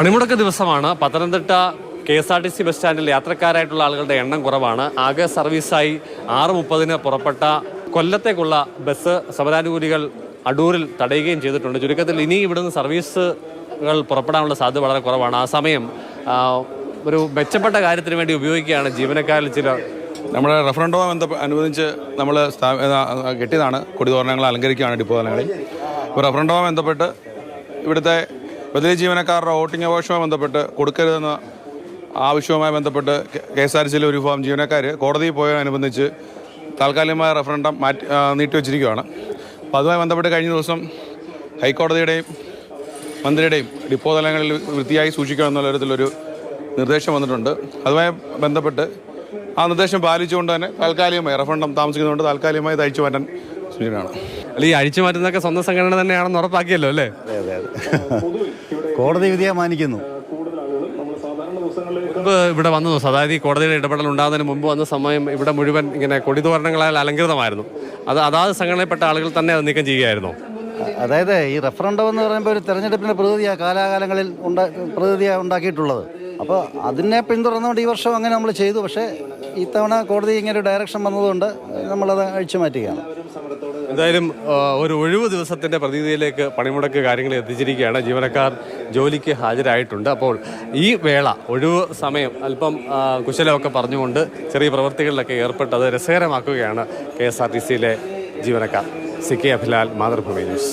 പണിമുടക്ക് ദിവസമാണ്. Pathanamthitta KSRTC bus സ്റ്റാൻഡിൽ യാത്രക്കാരായിട്ടുള്ള ആളുകളുടെ എണ്ണം കുറവാണ്. ആകെ സർവീസായി 6:30 പുറപ്പെട്ട കൊല്ലത്തേക്കുള്ള ബസ് സമരാനുകൂലികൾ അടൂരിൽ തടയുകയും ചെയ്തിട്ടുണ്ട്. ചുരുക്കത്തിൽ ഇനി ഇവിടുന്ന് സർവീസുകൾ പുറപ്പെടാനുള്ള സാധ്യത വളരെ കുറവാണ്. ആ സമയം ഒരു മെച്ചപ്പെട്ട കാര്യത്തിന് വേണ്ടി ഉപയോഗിക്കുകയാണ് ജീവനക്കാരിൽ ചില. നമ്മുടെ റഫറൻഡവുമായി അനുബന്ധിച്ച് നമ്മൾ കെട്ടിയതാണ്. കൊടിതോരണങ്ങൾ അലങ്കരിക്കുകയാണ് ഡിപ്പോ തലങ്ങളിൽ. ഇപ്പോൾ റഫറൻഡവുമായി ബന്ധപ്പെട്ട് ഇവിടുത്തെ ബദലി ജീവനക്കാരുടെ വോട്ടിംഗ് അവകാശവുമായി ബന്ധപ്പെട്ട് കൊടുക്കരുതെന്ന ആവശ്യവുമായി ബന്ധപ്പെട്ട് KSRTCയിലെ ഒരു വിഭാഗം ജീവനക്കാർ കോടതിയിൽ പോയതിനനുബന്ധിച്ച് താൽക്കാലികമായ റഫറൻഡം നീട്ടിവെച്ചിരിക്കുകയാണ്. അപ്പോൾ അതുമായി ബന്ധപ്പെട്ട് കഴിഞ്ഞ ദിവസം ഹൈക്കോടതിയുടെയും മന്ത്രിയുടെയും ഡിപ്പോ തലങ്ങളിൽ വൃത്തിയായി സൂക്ഷിക്കുക എന്നുള്ള തരത്തിലൊരു നിർദ്ദേശം വന്നിട്ടുണ്ട്. അതുമായി ബന്ധപ്പെട്ട് ആ നിർദ്ദേശം പാലിച്ചുകൊണ്ട് തന്നെ താൽക്കാലികമായി റഫറൻഡം താമസിക്കുന്നതുകൊണ്ട് താൽക്കാലികമായി ഇത് അഴിച്ചു മാറ്റാൻ സൂചനയാണ്. അല്ല, ഈ അഴിച്ചു മാറ്റുന്നതൊക്കെ സ്വന്തം സംഘടന തന്നെയാണെന്ന് ഉറപ്പാക്കിയല്ലോ അല്ലേ? അതെ. കോടതി വിധിയെ മാനിക്കുന്നു. മുമ്പ് ഇവിടെ വന്നു, അതായത് ഈ കോടതിയുടെ ഇടപെടൽ ഉണ്ടാകുന്നതിന് മുമ്പ് വന്ന സമയം ഇവിടെ മുഴുവൻ ഇങ്ങനെ കൊടിതോരണങ്ങളാൽ അലങ്കൃതമായിരുന്നു. അതാത് സംഘടനയിൽപ്പെട്ട ആളുകൾ തന്നെ അത് നീക്കം ചെയ്യുകയായിരുന്നു. അതായത് ഈ റഫറൻഡം എന്ന് പറയുമ്പോൾ ഒരു തെരഞ്ഞെടുപ്പിൻ്റെ പ്രതിനിധിയാണ് കാലാകാലങ്ങളിൽ പ്രതിനിധിയാണ് ഉണ്ടാക്കിയിട്ടുള്ളത്. അപ്പോൾ അതിനെ പിന്തുടർന്നുകൊണ്ട് ഈ വർഷം അങ്ങനെ നമ്മൾ ചെയ്തു. പക്ഷേ ഇത്തവണ കോടതി ഇങ്ങനെ ഒരു ഡയറക്ഷൻ വന്നതുകൊണ്ട് നമ്മളത് അഴിച്ചു മാറ്റുകയാണ്. എന്തായാലും ഒരു ഒഴിവ് ദിവസത്തിൻ്റെ പ്രതീതിയിലേക്ക് പണിമുടക്ക് കാര്യങ്ങൾ എത്തിച്ചിരിക്കുകയാണ്. ജീവനക്കാർ ജോലിക്ക് ഹാജരായിട്ടുണ്ട്. അപ്പോൾ ഈ വേള ഒഴിവ് സമയം അല്പം കുശലമൊക്കെ പറഞ്ഞുകൊണ്ട് ചെറിയ പ്രവൃത്തികളിലൊക്കെ ഏർപ്പെട്ടത് രസകരമാക്കുകയാണ് KSRTCയിലെ ജീവനക്കാർ. CK Abhilal, Mathrubhumi news.